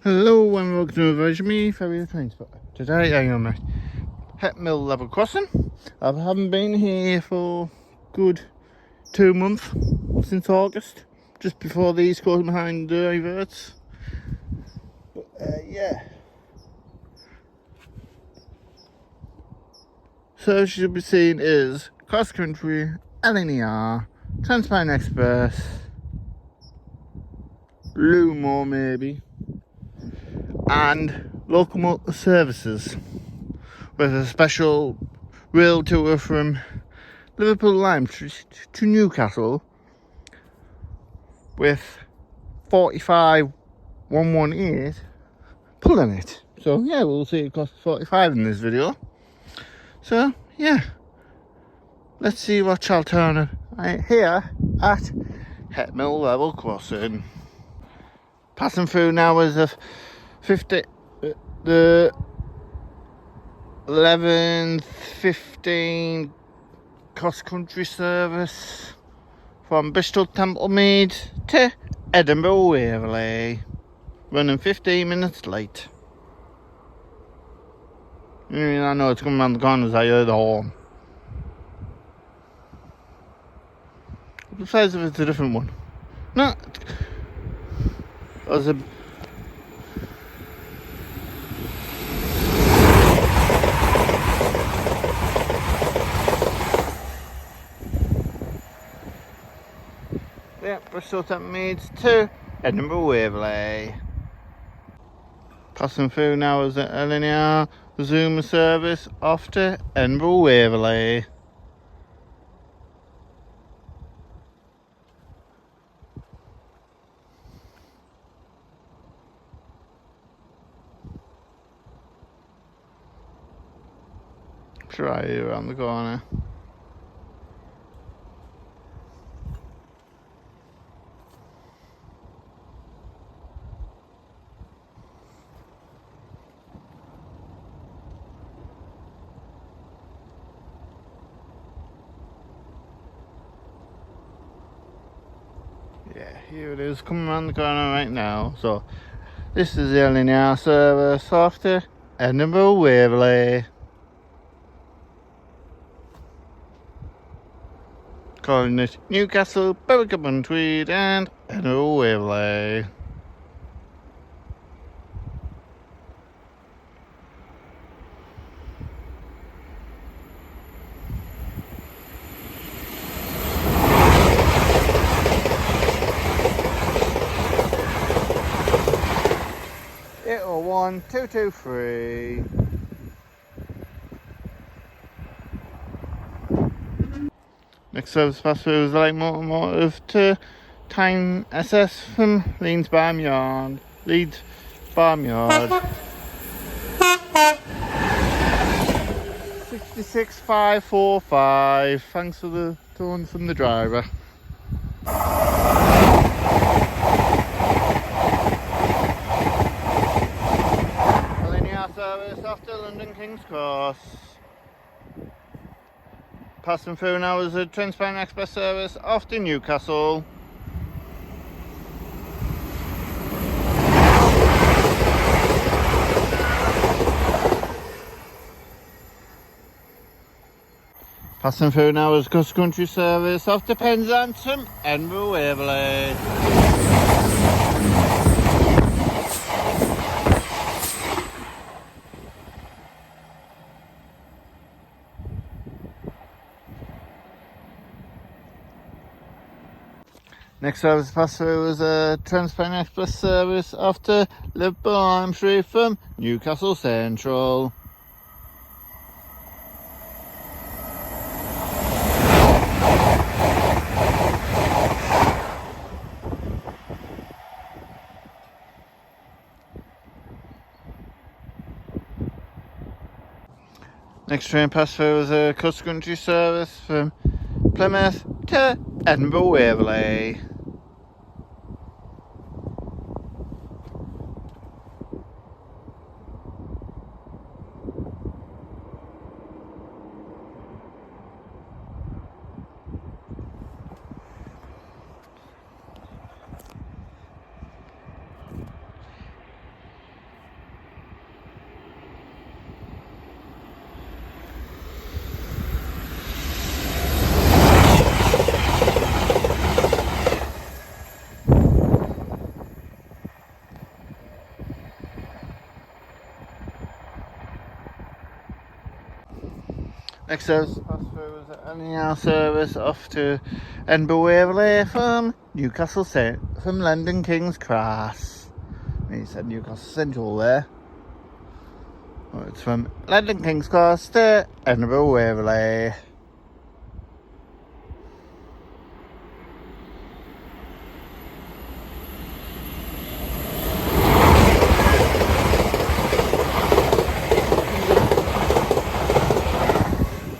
Hello and welcome to a version of me, Ferry the Train Spotter. Today I am at Hett Mill level crossing. I haven't been here for good 2 months, since August, just before the East Coast behind the diverts. But yeah. So as you should be seeing is cross country, LNER, Transpine Express, LUMO maybe, and locomotive services, with a special rail tour from Liverpool Lime to Newcastle with 45 118 pulling it. So yeah, we'll see it costs 45 in this video. So yeah, let's see what shall turn up here at Hett Mill level crossing. Passing through now is the 11:15 cross country service from Bristol Templemead to Edinburgh Waverley, running 15 minutes late. I know it's coming around the corners, I heard the horn. Besides, if it's a different one. No, there's a Bristol Templemead to Edinburgh Waverley. Passing through now is the LNER Zoom service off to Edinburgh Waverley. Try you around the corner. Yeah, here it is, coming around the corner right now. So this is the LNER service off to Edinburgh Waverley. Calling it Newcastle, Berwick-upon-Tweed and Edinburgh Waverley. It or 1 2 2 3. Next service pass through is the LOCOMOTIVE to Tyne SS from Leeds Barnyard. 66545. Thanks for the tone from the driver. LNER service after London King's Cross. Passing through now is a Transpine Express service off to Newcastle. Passing through now is cross country service off to Penzance from Edinburgh Waverley. Next service pass through is a Transpine Express service off to Liverpool Lime from Newcastle Central. Next train pass through is a cross country service from Plymouth to Edinburgh Waverley. Next service pass through is the LNER service off to Edinburgh Waverley from Newcastle from London King's Cross. He said Newcastle Central there. Well, it's from London King's Cross to Edinburgh Waverley.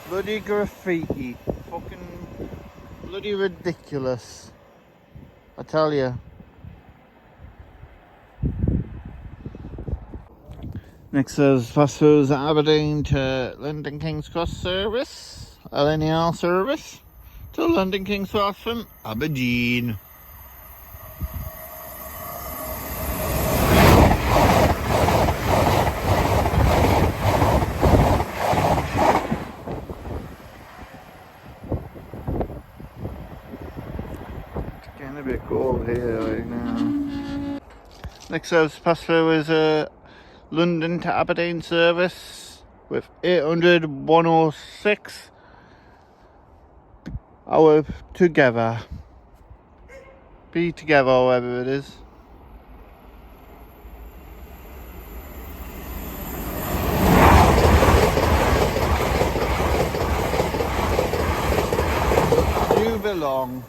Bloody graffiti. Fucking bloody ridiculous. I tell you. Next service pass through is Aberdeen to London King's Cross service. LNER service to London King's Cross from Aberdeen. Getting a bit cold here right now. Next service pass through is London to Aberdeen service with 800 106 hour together. Be together, whatever it is. You belong.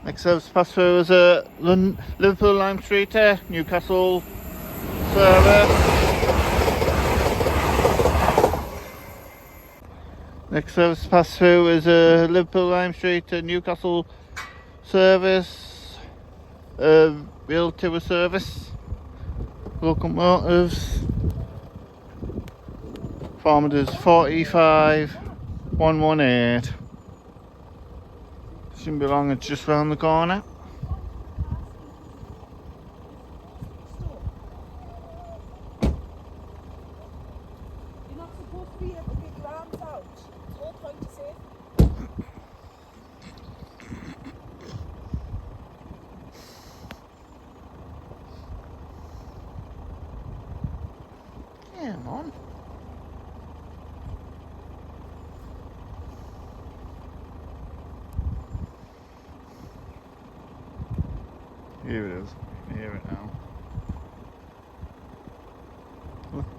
Next service pass through is Liverpool Lime Street to Newcastle service. Next service pass through is Liverpool Lime Street to Newcastle service. Real tour service. Locomotives. Kilometers 45 118. Shouldn't be long, it's just round the corner. You're not supposed to be able to get your arms out. It's all point to say. Come on. Here it is. Hear it now.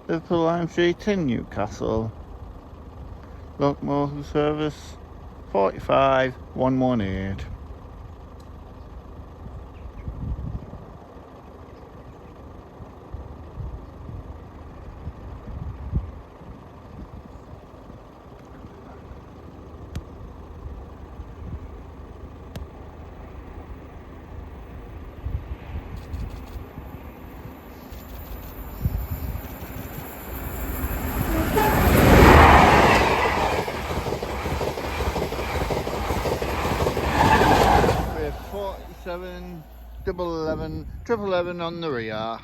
Liverpool Lime Street in Newcastle. Locomotive service 45 118. With 47 triple 11 on the rear.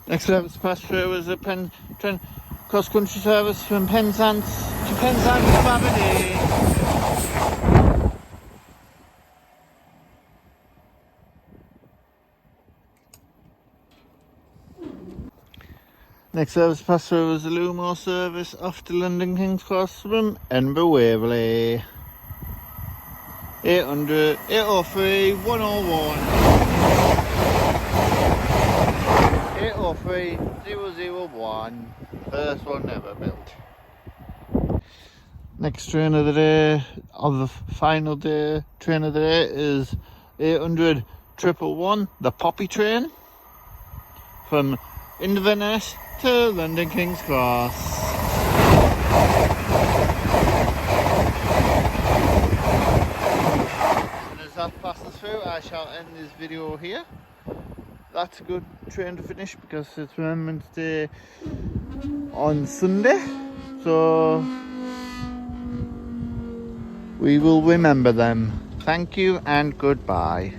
Next service pass through is a cross country service from Penzance to Penzance to Aberdeen. Next service pass through is the LUMO service off to London King's Cross from Edinburgh Waverley. 800 803 101. 803 001. First one ever built. Next train of the day, of the final day, train of the day is 800 111, the Poppy train from Inverness to London King's Cross. And as that passes through, I shall end this video here. That's a good train to finish because it's Remembrance Day on Sunday, so we will remember them. Thank you and goodbye.